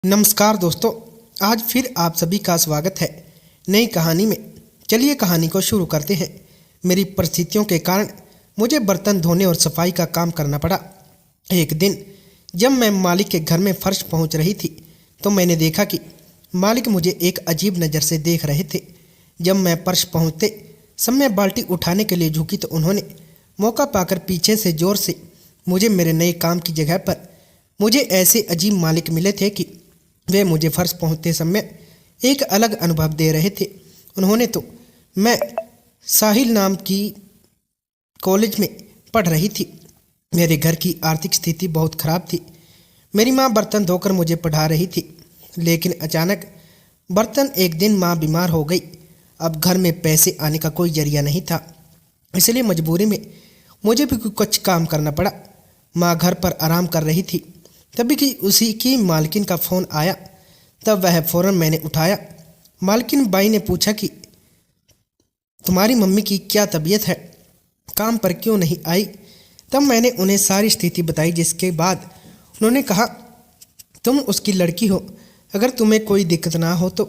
नमस्कार दोस्तों, आज फिर आप सभी का स्वागत है नई कहानी में। चलिए कहानी को शुरू करते हैं। मेरी परिस्थितियों के कारण मुझे बर्तन धोने और सफाई का काम करना पड़ा। एक दिन जब मैं मालिक के घर में फर्श पहुंच रही थी तो मैंने देखा कि मालिक मुझे एक अजीब नज़र से देख रहे थे। जब मैं फर्श पहुंचते समय बाल्टी उठाने के लिए झुकी तो उन्होंने मौका पाकर पीछे से ज़ोर से मुझे मेरे नए काम की जगह पर मुझे ऐसे अजीब मालिक मिले थे कि वे मुझे फर्श पहुंचते समय एक अलग अनुभव दे रहे थे। उन्होंने तो मैं साहिल नाम की कॉलेज में पढ़ रही थी। मेरे घर की आर्थिक स्थिति बहुत खराब थी। मेरी माँ बर्तन धोकर मुझे पढ़ा रही थी, लेकिन अचानक एक दिन माँ बीमार हो गई। अब घर में पैसे आने का कोई जरिया नहीं था, इसलिए मजबूरी में मुझे भी कुछ काम करना पड़ा। माँ घर पर आराम कर रही थी, तभी कि उसी की मालकिन का फ़ोन आया। तब वह फ़ौरन मैंने उठाया। मालकिन बाई ने पूछा कि तुम्हारी मम्मी की क्या तबीयत है, काम पर क्यों नहीं आई। तब मैंने उन्हें सारी स्थिति बताई, जिसके बाद उन्होंने कहा तुम उसकी लड़की हो, अगर तुम्हें कोई दिक्कत ना हो तो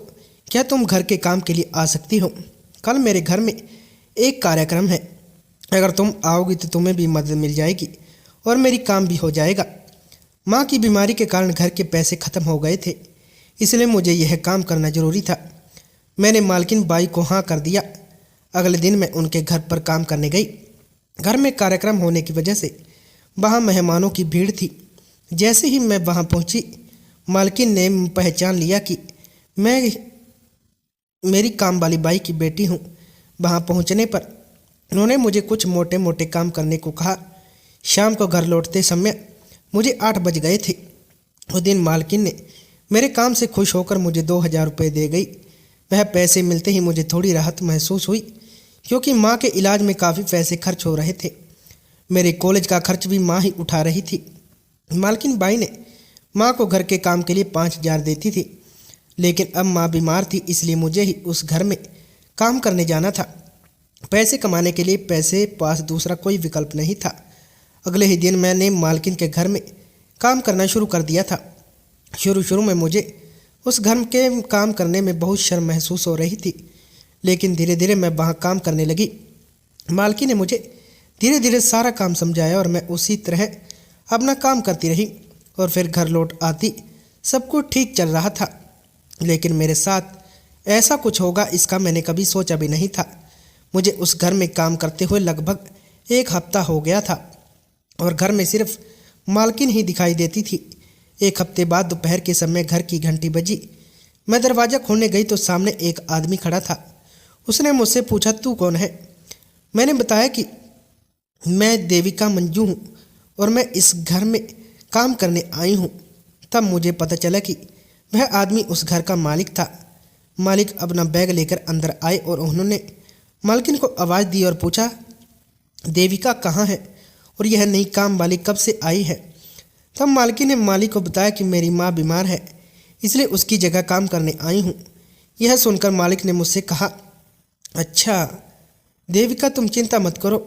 क्या तुम घर के काम के लिए आ सकती हो। कल मेरे घर में एक कार्यक्रम है, अगर तुम आओगी तो तुम्हें भी मदद मिल जाएगी और मेरी काम भी हो जाएगा। माँ की बीमारी के कारण घर के पैसे ख़त्म हो गए थे, इसलिए मुझे यह काम करना ज़रूरी था। मैंने मालकिन बाई को हाँ कर दिया। अगले दिन मैं उनके घर पर काम करने गई। घर में कार्यक्रम होने की वजह से वहाँ मेहमानों की भीड़ थी। जैसे ही मैं वहाँ पहुँची, मालकिन ने पहचान लिया कि मैं मेरी काम वाली बाई की बेटी हूँ। वहाँ पहुँचने पर उन्होंने मुझे कुछ मोटे मोटे काम करने को कहा। शाम को घर लौटते समय मुझे 8 बज गए थे। उस दिन मालकिन ने मेरे काम से खुश होकर मुझे 2000 रुपये दे गई। वह पैसे मिलते ही मुझे थोड़ी राहत महसूस हुई, क्योंकि माँ के इलाज में काफ़ी पैसे खर्च हो रहे थे। मेरे कॉलेज का खर्च भी माँ ही उठा रही थी। मालकिन बाई ने माँ को घर के काम के लिए 5000 देती थी, लेकिन अब माँ बीमार थी, इसलिए मुझे ही उस घर में काम करने जाना था। पैसे कमाने के लिए पैसे पास दूसरा कोई विकल्प नहीं था। अगले ही दिन मैंने मालकिन के घर में काम करना शुरू कर दिया था। शुरू में मुझे उस घर के काम करने में बहुत शर्म महसूस हो रही थी, लेकिन धीरे धीरे मैं वहाँ काम करने लगी। मालकिन ने मुझे धीरे धीरे सारा काम समझाया और मैं उसी तरह अपना काम करती रही और फिर घर लौट आती। सब कुछ ठीक चल रहा था, लेकिन मेरे साथ ऐसा कुछ होगा इसका मैंने कभी सोचा भी नहीं था। मुझे उस घर में काम करते हुए लगभग 1 हफ्ता हो गया था और घर में सिर्फ मालकिन ही दिखाई देती थी। 1 हफ्ते बाद दोपहर के समय घर की घंटी बजी। मैं दरवाज़ा खोलने गई तो सामने एक आदमी खड़ा था। उसने मुझसे पूछा, तू कौन है। मैंने बताया कि मैं देविका मंजू हूँ और मैं इस घर में काम करने आई हूँ। तब मुझे पता चला कि वह आदमी उस घर का मालिक था। मालिक अपना बैग लेकर अंदर आए और उन्होंने मालकिन को आवाज़ दी और पूछा, देविका कहाँ है और यह नई काम वाली कब से आई है। तब मालकिन ने मालिक को बताया कि मेरी माँ बीमार है, इसलिए उसकी जगह काम करने आई हूँ। यह सुनकर मालिक ने मुझसे कहा, अच्छा देविका, तुम चिंता मत करो,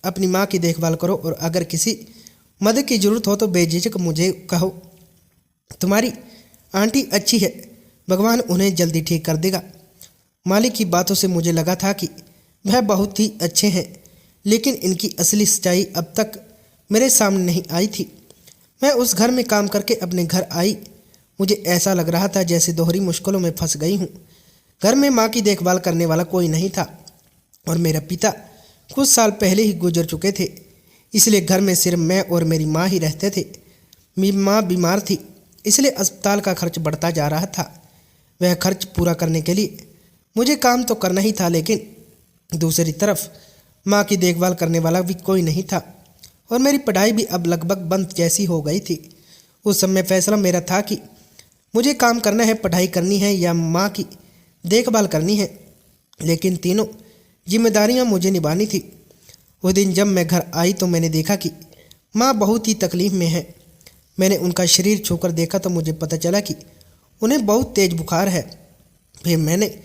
अपनी माँ की देखभाल करो और अगर किसी मदद की ज़रूरत हो तो बेझिझक मुझे कहो। तुम्हारी आंटी अच्छी है, भगवान उन्हें जल्दी ठीक कर देगा। मालिक की बातों से मुझे लगा था कि वह बहुत ही अच्छे हैं, लेकिन इनकी असली सच्चाई अब तक मेरे सामने नहीं आई थी। मैं उस घर में काम करके अपने घर आई। मुझे ऐसा लग रहा था जैसे दोहरी मुश्किलों में फंस गई हूँ। घर में माँ की देखभाल करने वाला कोई नहीं था और मेरा पिता कुछ साल पहले ही गुजर चुके थे, इसलिए घर में सिर्फ मैं और मेरी माँ ही रहते थे। मेरी माँ बीमार थी, इसलिए अस्पताल का खर्च बढ़ता जा रहा था। वह खर्च पूरा करने के लिए मुझे काम तो करना ही था, लेकिन दूसरी तरफ माँ की देखभाल करने वाला भी कोई नहीं था और मेरी पढ़ाई भी अब लगभग बंद जैसी हो गई थी। उस समय फैसला मेरा था कि मुझे काम करना है, पढ़ाई करनी है या माँ की देखभाल करनी है, लेकिन तीनों जिम्मेदारियाँ मुझे निभानी थी। उस दिन जब मैं घर आई तो मैंने देखा कि माँ बहुत ही तकलीफ़ में है। मैंने उनका शरीर छूकर देखा तो मुझे पता चला कि उन्हें बहुत तेज़ बुखार है। फिर मैंने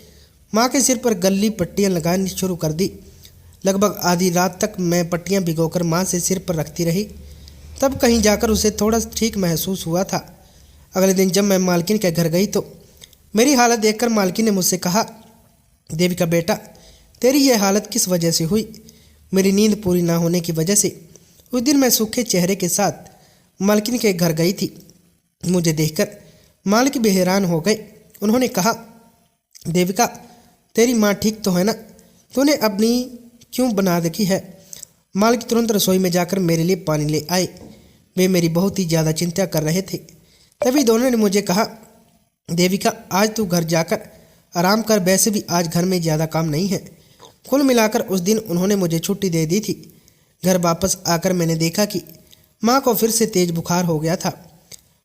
माँ के सिर पर गली पट्टियाँ लगानी शुरू कर दी। लगभग आधी रात तक मैं पट्टियाँ भिगोकर माँ से सिर पर रखती रही। तब कहीं जाकर उसे थोड़ा ठीक महसूस हुआ था। अगले दिन जब मैं मालकिन के घर गई तो मेरी हालत देखकर मालकिन ने मुझसे कहा, देविका बेटा, तेरी यह हालत किस वजह से हुई? मेरी नींद पूरी ना होने की वजह से। उस दिन मैं सूखे चेहरे के साथ मालकिन के घर गई थी। मुझे देखकर मालिक भी हैरान हो गए। उन्होंने कहा, देविका, तेरी माँ ठीक तो है ना? तूने अपनी क्यों बना रखी है? मालिक तुरंत रसोई में जाकर मेरे लिए पानी ले आए। वे मेरी बहुत ही ज़्यादा चिंता कर रहे थे। तभी दोनों ने मुझे कहा, देविका, आज तू घर जाकर आराम कर, वैसे भी आज घर में ज़्यादा काम नहीं है। कुल मिलाकर उस दिन उन्होंने मुझे छुट्टी दे दी थी। घर वापस आकर मैंने देखा कि माँ को फिर से तेज बुखार हो गया था।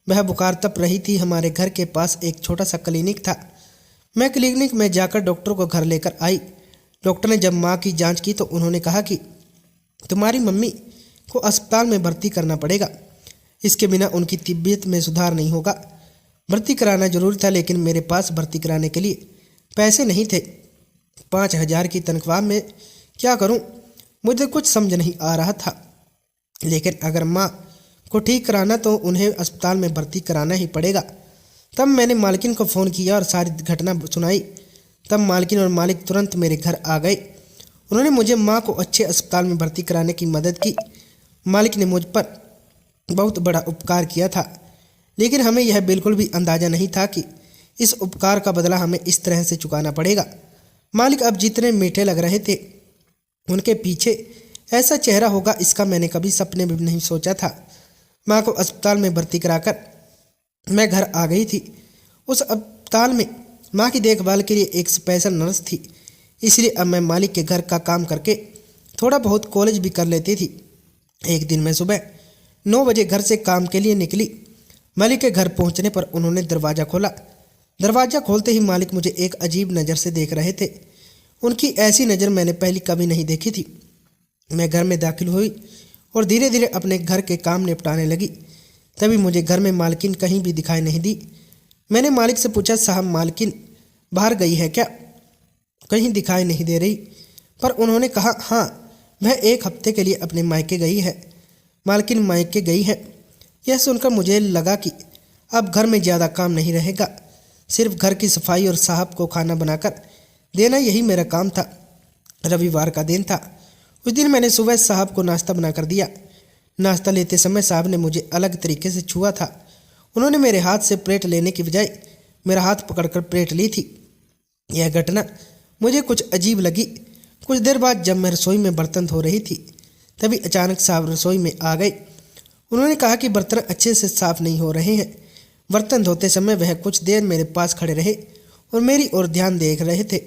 वह बुखार तप रही थी। हमारे घर के पास एक छोटा सा क्लिनिक था। मैं क्लिनिक में जाकर डॉक्टर को घर लेकर आई। डॉक्टर ने जब माँ की जांच की तो उन्होंने कहा कि तुम्हारी मम्मी को अस्पताल में भर्ती करना पड़ेगा। इसके बिना उनकी तबीयत में सुधार नहीं होगा। भर्ती कराना जरूरी था, लेकिन मेरे पास भर्ती कराने के लिए पैसे नहीं थे। 5,000 की तनख्वाह में क्या करूं? मुझे कुछ समझ नहीं आ रहा था। लेकिन अगर माँ को ठीक कराना तो उन्हें अस्पताल में भर्ती कराना ही पड़ेगा। तब मैंने मालकिन को फ़ोन किया और सारी घटना सुनाई। तब मालकिन और मालिक तुरंत मेरे घर आ गए। उन्होंने मुझे माँ को अच्छे अस्पताल में भर्ती कराने की मदद की। मालिक ने मुझ पर बहुत बड़ा उपकार किया था, लेकिन हमें यह बिल्कुल भी अंदाज़ा नहीं था कि इस उपकार का बदला हमें इस तरह से चुकाना पड़ेगा। मालिक अब जितने मीठे लग रहे थे, उनके पीछे ऐसा चेहरा होगा, इसका मैंने कभी सपने में भी नहीं सोचा था। माँ को अस्पताल में भर्ती कराकर मैं घर आ गई थी। उस अस्पताल में माँ की देखभाल के लिए एक स्पेशल नर्स थी, इसलिए अब मैं मालिक के घर का काम करके थोड़ा बहुत कॉलेज भी कर लेती थी। एक दिन मैं सुबह 9 बजे घर से काम के लिए निकली। मालिक के घर पहुंचने पर उन्होंने दरवाज़ा खोला। दरवाज़ा खोलते ही मालिक मुझे एक अजीब नज़र से देख रहे थे। उनकी ऐसी नज़र मैंने पहले कभी नहीं देखी थी। मैं घर में दाखिल हुई और धीरे धीरे अपने घर के काम निपटाने लगी। तभी मुझे घर में मालकिन कहीं भी दिखाई नहीं दी। मैंने मालिक से पूछा, साहब, मालकिन बाहर गई है क्या? कहीं दिखाई नहीं दे रही। पर उन्होंने कहा, हाँ, वह 1 हफ्ते के लिए अपने मायके गई है। मालकिन मायके गई है। यह सुनकर मुझे लगा कि अब घर में ज़्यादा काम नहीं रहेगा। सिर्फ घर की सफाई और साहब को खाना बनाकर देना, यही मेरा काम था। रविवार का दिन था। उस दिन मैंने सुबह साहब को नाश्ता बनाकर दिया। नाश्ता लेते समय साहब ने मुझे अलग तरीके से छुआ था। उन्होंने मेरे हाथ से प्लेट लेने की बजाय मेरा हाथ पकड़कर प्लेट ली थी। यह घटना मुझे कुछ अजीब लगी। कुछ देर बाद जब मैं रसोई में बर्तन धो रही थी, तभी अचानक साहब रसोई में आ गए। उन्होंने कहा कि बर्तन अच्छे से साफ नहीं हो रहे हैं। बर्तन धोते समय वह कुछ देर मेरे पास खड़े रहे और मेरी ओर ध्यान देख रहे थे।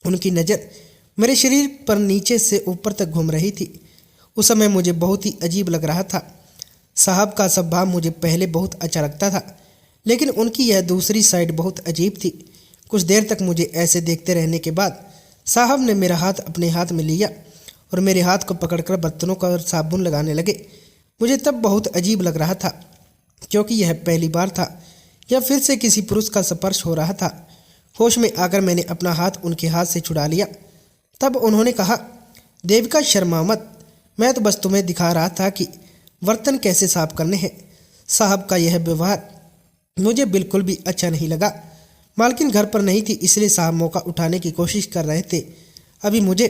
उनकी नज़र मेरे शरीर पर नीचे से ऊपर तक घूम रही थी। उस समय मुझे बहुत ही अजीब लग रहा था। साहब का स्वभाव मुझे पहले बहुत अच्छा लगता था, लेकिन उनकी यह दूसरी साइड बहुत अजीब थी। कुछ देर तक मुझे ऐसे देखते रहने के बाद साहब ने मेरा हाथ अपने हाथ में लिया और मेरे हाथ को पकड़कर बर्तनों का साबुन लगाने लगे। मुझे तब बहुत अजीब लग रहा था, क्योंकि यह पहली बार था या फिर से किसी पुरुष का स्पर्श हो रहा था। होश में आकर मैंने अपना हाथ उनके हाथ से छुड़ा लिया। तब उन्होंने कहा, देविका, शर्मा मत, मैं तो बस तुम्हें दिखा रहा था कि बर्तन कैसे साफ करने हैं। साहब का यह व्यवहार मुझे बिल्कुल भी अच्छा नहीं लगा। मालकिन घर पर नहीं थी, इसलिए साहब मौका उठाने की कोशिश कर रहे थे। अभी मुझे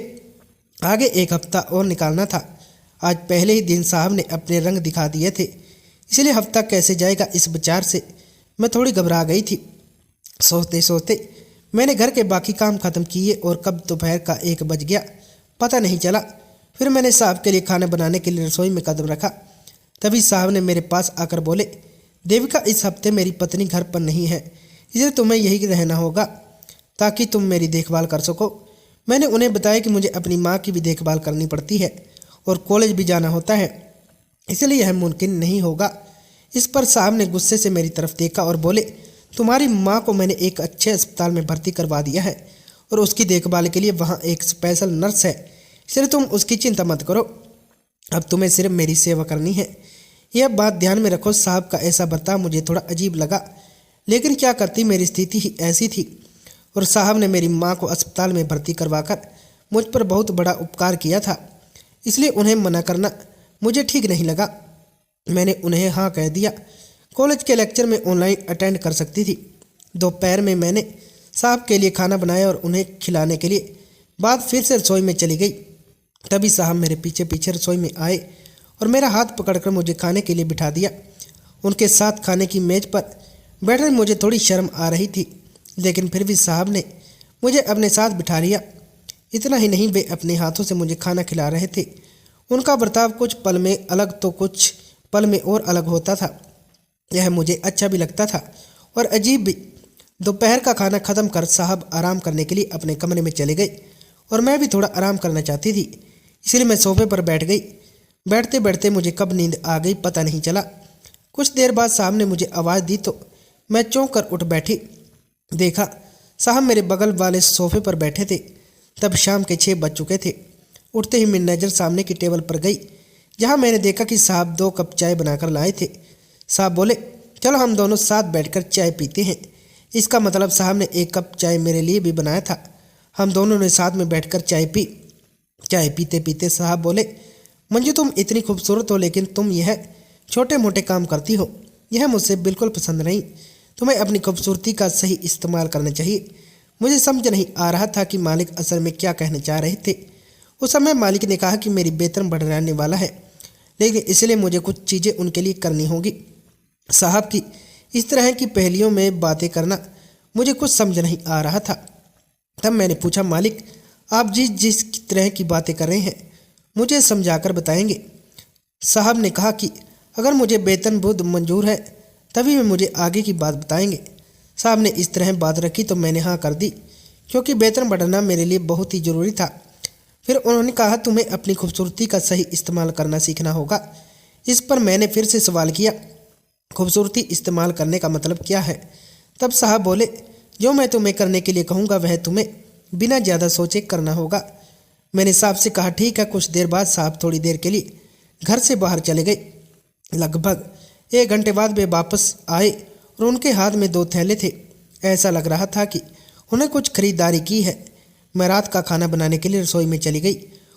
आगे 1 हफ्ता और निकालना था। आज पहले ही दिन साहब ने अपने रंग दिखा दिए थे, इसलिए हफ्ता कैसे जाएगा, इस विचार से मैं थोड़ी घबरा गई थी। सोचते सोचते मैंने घर के बाकी काम खत्म किए और कब दोपहर का 1 बज गया, पता नहीं चला। फिर मैंने साहब के लिए खाना बनाने के लिए रसोई में कदम रखा। तभी साहब ने मेरे पास आकर बोले, देविका, इस हफ्ते मेरी पत्नी घर पर नहीं है, इसलिए तुम्हें यहीं रहना होगा ताकि तुम मेरी देखभाल कर सको। मैंने उन्हें बताया कि मुझे अपनी माँ की भी देखभाल करनी पड़ती है और कॉलेज भी जाना होता है, इसलिए यह मुमकिन नहीं होगा। इस पर साहब ने गुस्से से मेरी तरफ देखा और बोले, तुम्हारी माँ को मैंने एक अच्छे अस्पताल में भर्ती करवा दिया है और उसकी देखभाल के लिए वहाँ एक स्पेशल नर्स है, इसलिए तुम उसकी चिंता मत करो। अब तुम्हें सिर्फ मेरी सेवा करनी है। यह बात ध्यान में रखो। साहब का ऐसा बर्ताव मुझे थोड़ा अजीब लगा, लेकिन क्या करती, मेरी स्थिति ही ऐसी थी। और साहब ने मेरी माँ को अस्पताल में भर्ती करवाकर मुझ पर बहुत बड़ा उपकार किया था, इसलिए उन्हें मना करना मुझे ठीक नहीं लगा। मैंने उन्हें हाँ कह दिया। कॉलेज के लेक्चर में ऑनलाइन अटेंड कर सकती थी। दोपहर में मैंने साहब के लिए खाना बनाया और उन्हें खिलाने के लिए बाद फिर से रसोई में चली गई। तभी साहब मेरे पीछे पीछे रसोई में आए और मेरा हाथ पकड़कर मुझे खाने के लिए बिठा दिया। उनके साथ खाने की मेज पर बैठकर मुझे थोड़ी शर्म आ रही थी, लेकिन फिर भी साहब ने मुझे अपने साथ बिठा लिया। इतना ही नहीं, वे अपने हाथों से मुझे खाना खिला रहे थे। उनका बर्ताव कुछ पल में अलग तो कुछ पल में और अलग होता था। यह मुझे अच्छा भी लगता था और अजीब भी। दोपहर का खाना खत्म कर साहब आराम करने के लिए अपने कमरे में चले गए और मैं भी थोड़ा आराम करना चाहती थी, इसलिए मैं सोफे पर बैठ गई। बैठते बैठते मुझे कब नींद आ गई पता नहीं चला। कुछ देर बाद साहब ने मुझे आवाज़ दी तो मैं चौंक कर उठ बैठी। देखा साहब मेरे बगल वाले सोफे पर बैठे थे। तब शाम के 6 बज चुके थे। उठते ही मेरी नज़र सामने की टेबल पर गई, जहाँ मैंने देखा कि साहब 2 कप चाय बनाकर लाए थे। साहब बोले, चलो हम दोनों साथ बैठकर चाय पीते हैं। इसका मतलब साहब ने 1 कप चाय मेरे लिए भी बनाया था। हम दोनों ने साथ में बैठकर चाय पी। चाय पीते पीते साहब बोले, मंजू तुम इतनी खूबसूरत हो, लेकिन तुम यह छोटे मोटे काम करती हो, यह मुझसे बिल्कुल पसंद नहीं। तुम्हें अपनी खूबसूरती का सही इस्तेमाल करना चाहिए। मुझे समझ नहीं आ रहा था कि मालिक असल में क्या कहना चाह रहे थे। उस समय मालिक ने कहा कि मेरी वेतन बढ़ाने वाला है, लेकिन इसलिए मुझे कुछ चीज़ें उनके लिए करनी होगी। साहब की इस तरह की पहेलियों में बातें करना मुझे कुछ समझ नहीं आ रहा था। तब मैंने पूछा, मालिक आप जिस तरह की बातें कर रहे हैं मुझे समझाकर बताएंगे। साहब ने कहा कि अगर मुझे वेतन बुद्ध मंजूर है तभी मैं मुझे आगे की बात बताएंगे। साहब ने इस तरह बात रखी तो मैंने हाँ कर दी, क्योंकि वेतन बढ़ाना मेरे लिए बहुत ही ज़रूरी था। फिर उन्होंने कहा, तुम्हें अपनी खूबसूरती का सही इस्तेमाल करना सीखना होगा। इस पर मैंने फिर से सवाल किया, खूबसूरती इस्तेमाल करने का मतलब क्या है? तब साहब बोले, जो मैं तुम्हें करने के लिए कहूँगा वह तुम्हें बिना ज़्यादा सोचे करना होगा। मैंने साहब से कहा, ठीक है। कुछ देर बाद साहब थोड़ी देर के लिए घर से बाहर चले गए। लगभग 1 घंटे बाद वे वापस आए और उनके हाथ में 2 थैले थे। ऐसा लग रहा था कि उन्हें कुछ खरीदारी की है। मैं रात का खाना बनाने के लिए रसोई में चली गई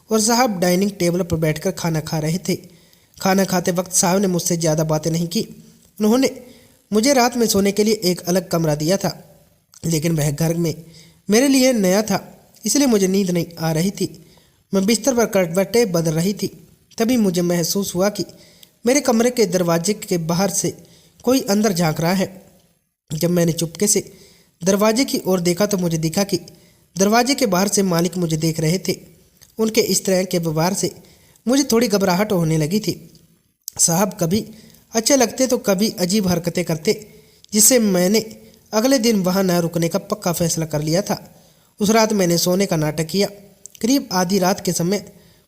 और साहब डाइनिंग टेबल पर बैठकर खाना खा रहे थे। खाना खाते वक्त साहब ने मुझसे ज़्यादा बातें नहीं की। उन्होंने मुझे रात में सोने के लिए एक अलग कमरा दिया था, लेकिन वह घर में मेरे लिए नया था, इसलिए मुझे नींद नहीं आ रही थी। मैं बिस्तर पर करवटें बदल रही थी। तभी मुझे महसूस हुआ कि मेरे कमरे के दरवाजे के बाहर से कोई अंदर झांक रहा है। जब मैंने चुपके से दरवाजे की ओर देखा तो मुझे दिखा कि दरवाजे के बाहर से मालिक मुझे देख रहे थे। उनके इस तरह के व्यवहार से मुझे थोड़ी घबराहट होने लगी थी। साहब कभी अच्छे लगते तो कभी अजीब हरकतें करते, जिससे मैंने अगले दिन वहाँ न रुकने का पक्का फैसला कर लिया था। उस रात मैंने सोने का नाटक किया। करीब आधी रात के समय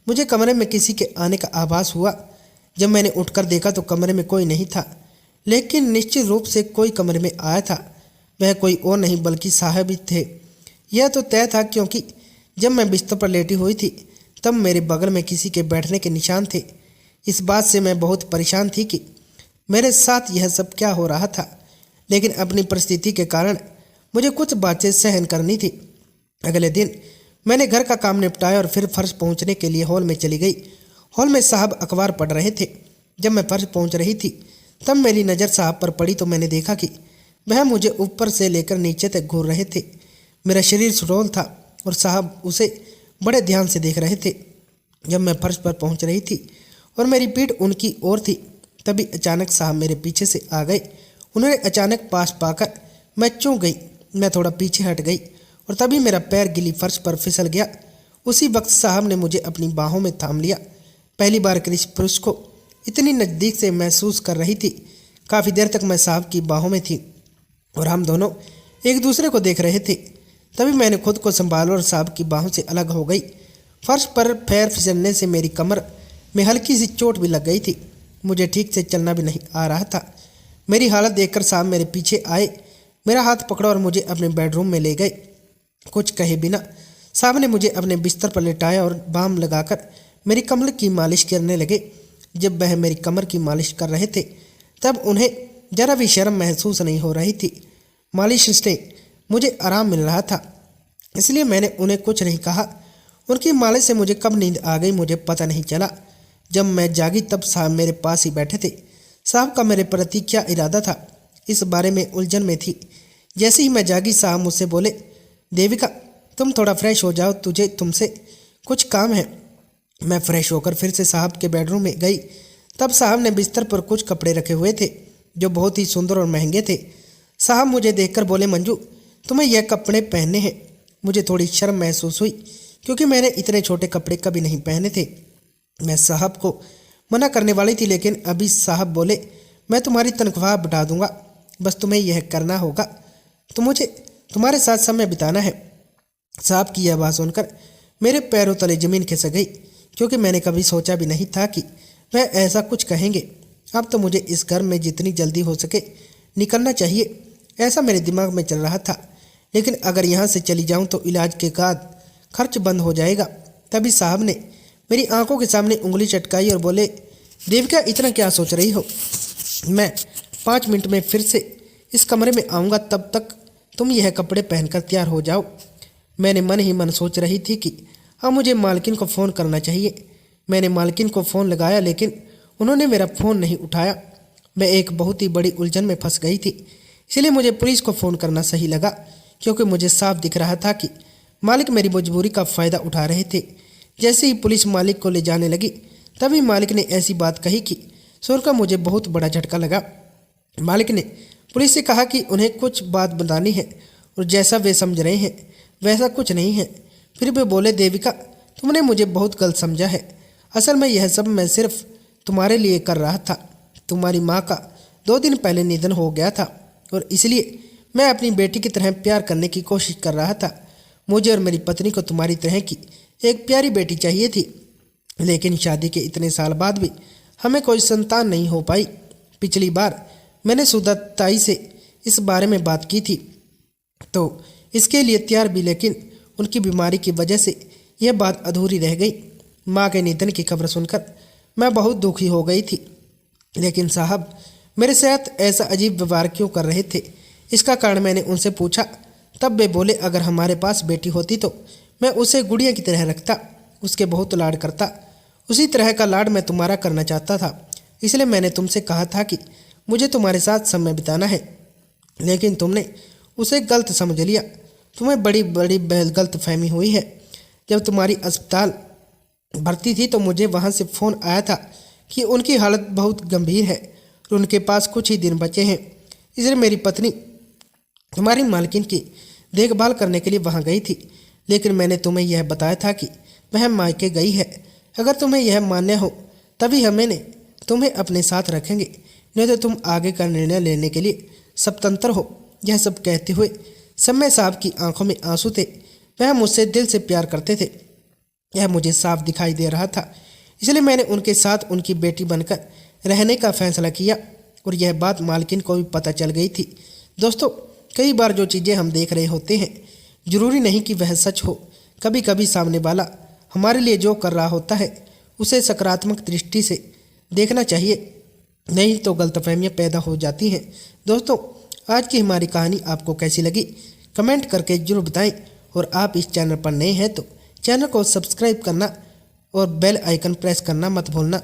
मुझे कमरे में किसी के आने का आभास हुआ। जब मैंने उठकर देखा तो कमरे में कोई नहीं था, लेकिन निश्चित रूप से कोई कमरे में आया था। वह कोई और नहीं बल्कि साहब ही थे। यह तो तय था, क्योंकि जब मैं बिस्तर पर लेटी हुई थी तब मेरे बगल में किसी के बैठने के निशान थे। इस बात से मैं बहुत परेशान थी कि मेरे साथ यह सब क्या हो रहा था, लेकिन अपनी परिस्थिति के कारण मुझे कुछ बातें सहन करनी थी। अगले दिन मैंने घर का काम निपटाया और फिर फर्श पहुंचने के लिए हॉल में चली गई। हॉल में साहब अखबार पढ़ रहे थे। जब मैं फर्श पहुंच रही थी तब मेरी नज़र साहब पर पड़ी तो मैंने देखा कि वह मुझे ऊपर से लेकर नीचे तक घूर रहे थे। मेरा शरीर सुडौल था और साहब उसे बड़े ध्यान से देख रहे थे। जब मैं फर्श पर पहुंच रही थी और मेरी पीठ उनकी ओर थी, तभी अचानक साहब मेरे पीछे से आ गए। उन्होंने अचानक पास पाकर मैं चौंक गई। मैं थोड़ा पीछे हट गई और तभी मेरा पैर गीली फर्श पर फिसल गया। उसी वक्त साहब ने मुझे अपनी बाहों में थाम लिया। पहली बार किसी पुरुष को इतनी नज़दीक से महसूस कर रही थी। काफ़ी देर तक मैं साहब की बाहों में थी और हम दोनों एक दूसरे को देख रहे थे। तभी मैंने खुद को संभाला और साहब की बाहों से अलग हो गई। फर्श पर पैर फिसलने से मेरी कमर में हल्की सी चोट भी लग गई थी। मुझे ठीक से चलना भी नहीं आ रहा था। मेरी हालत देखकर साहब मेरे पीछे आए, मेरा हाथ पकड़ा और मुझे अपने बेडरूम में ले गए। कुछ कहे बिना साहब ने मुझे अपने बिस्तर पर लेटाया और बाम लगाकर मेरी कमर की मालिश करने लगे। जब वह मेरी कमर की मालिश कर रहे थे तब उन्हें जरा भी शर्म महसूस नहीं हो रही थी। मालिश से मुझे आराम मिल रहा था, इसलिए मैंने उन्हें कुछ नहीं कहा। उनकी मालिश से मुझे कब नींद आ गई मुझे पता नहीं चला। जब मैं जागी तब साहब मेरे पास ही बैठे थे। साहब का मेरे प्रति क्या इरादा था, इस बारे में उलझन में थी। जैसे ही मैं जागी साहब मुझसे बोले, देविका तुम थोड़ा फ्रेश हो जाओ, तुझे तुमसे कुछ काम है। मैं फ्रेश होकर फिर से साहब के बेडरूम में गई। तब साहब ने बिस्तर पर कुछ कपड़े रखे हुए थे जो बहुत ही सुंदर और महंगे थे। साहब मुझे देखकर बोले, मंजू तुम्हें यह कपड़े पहनने हैं। मुझे थोड़ी शर्म महसूस हुई क्योंकि मैंने इतने छोटे कपड़े कभी नहीं पहने थे। मैं साहब को मना करने वाली थी, लेकिन अभी साहब बोले, मैं तुम्हारी तनख्वाह बढ़ा दूंगा, बस तुम्हें यह करना होगा, तो मुझे तुम्हारे साथ समय बिताना है। साहब की यह बात सुनकर मेरे पैरों तले जमीन खिसक गई, क्योंकि मैंने कभी सोचा भी नहीं था कि वह ऐसा कुछ कहेंगे। अब तो मुझे इस घर में जितनी जल्दी हो सके निकलना चाहिए, ऐसा मेरे दिमाग में चल रहा था। लेकिन अगर यहाँ से चली जाऊँ तो इलाज के बाद खर्च बंद हो जाएगा। तभी साहब ने मेरी आंखों के सामने उंगली चटकाई और बोले, देविका इतना क्या सोच रही हो, मैं 5 मिनट में फिर से इस कमरे में आऊँगा, तब तक तुम यह कपड़े पहनकर तैयार हो जाओ। मैंने मन ही मन सोच रही थी कि अब मुझे मालकिन को फ़ोन करना चाहिए। मैंने मालकिन को फ़ोन लगाया, लेकिन उन्होंने मेरा फ़ोन नहीं उठाया। मैं एक बहुत ही बड़ी उलझन में फंस गई थी, इसलिए मुझे पुलिस को फ़ोन करना सही लगा, क्योंकि मुझे साफ दिख रहा था कि मालिक मेरी मजबूरी का फ़ायदा उठा रहे थे। जैसे ही पुलिस मालिक को ले जाने लगी, तभी मालिक ने ऐसी बात कही कि सुनकर मुझे बहुत बड़ा झटका लगा। मालिक ने पुलिस से कहा कि उन्हें कुछ बात बतानी है और जैसा वे समझ रहे हैं वैसा कुछ नहीं है। फिर वे बोले, देविका तुमने मुझे बहुत गलत समझा है। असल में यह सब मैं सिर्फ तुम्हारे लिए कर रहा था। तुम्हारी माँ का 2 दिन पहले निधन हो गया था और इसलिए मैं अपनी बेटी की तरह प्यार करने की कोशिश कर रहा था। मुझे और मेरी पत्नी को तुम्हारी तरह की एक प्यारी बेटी चाहिए थी, लेकिन शादी के इतने साल बाद भी हमें कोई संतान नहीं हो पाई। पिछली बार मैंने सुधा ताई से इस बारे में बात की थी तो इसके लिए तैयार भी, लेकिन उनकी बीमारी की वजह से यह बात अधूरी रह गई। माँ के निधन की खबर सुनकर मैं बहुत दुखी हो गई थी, लेकिन साहब मेरे साथ ऐसा अजीब व्यवहार क्यों कर रहे थे, इसका कारण मैंने उनसे पूछा। तब वे बोले, अगर हमारे पास बेटी होती तो मैं उसे गुड़िया की तरह रखता, उसके बहुत लाड करता। उसी तरह का लाड मैं तुम्हारा करना चाहता था, इसलिए मैंने तुमसे कहा था कि मुझे तुम्हारे साथ समय बिताना है, लेकिन तुमने उसे गलत समझ लिया। तुम्हें बड़ी बड़ी गलत फहमी हुई है। जब तुम्हारी अस्पताल भर्ती थी तो मुझे वहाँ से फ़ोन आया था कि उनकी हालत बहुत गंभीर है और उनके पास कुछ ही दिन बचे हैं। इसलिए मेरी पत्नी तुम्हारी मालकिन की देखभाल करने के लिए वहाँ गई थी, लेकिन मैंने तुम्हें यह बताया था कि वह मायके गई है। अगर तुम्हें यह मान्य हो तभी हमने तुम्हें अपने साथ रखेंगे, नहीं तो तुम आगे का निर्णय लेने के लिए स्वतंत्र हो। यह सब कहते हुए समय साहब की आंखों में आंसू थे। वह मुझसे दिल से प्यार करते थे, यह मुझे साफ दिखाई दे रहा था। इसलिए मैंने उनके साथ उनकी बेटी बनकर रहने का फैसला किया और यह बात मालकिन को भी पता चल गई थी। दोस्तों, कई बार जो चीज़ें हम देख रहे होते हैं जरूरी नहीं कि वह सच हो। कभी कभी सामने वाला हमारे लिए जो कर रहा होता है उसे सकारात्मक दृष्टि से देखना चाहिए, नहीं तो गलतफहमियाँ पैदा हो जाती हैं। दोस्तों, आज की हमारी कहानी आपको कैसी लगी कमेंट करके जरूर बताएं, और आप इस चैनल पर नए हैं तो चैनल को सब्सक्राइब करना और बेल आइकन प्रेस करना मत भूलना।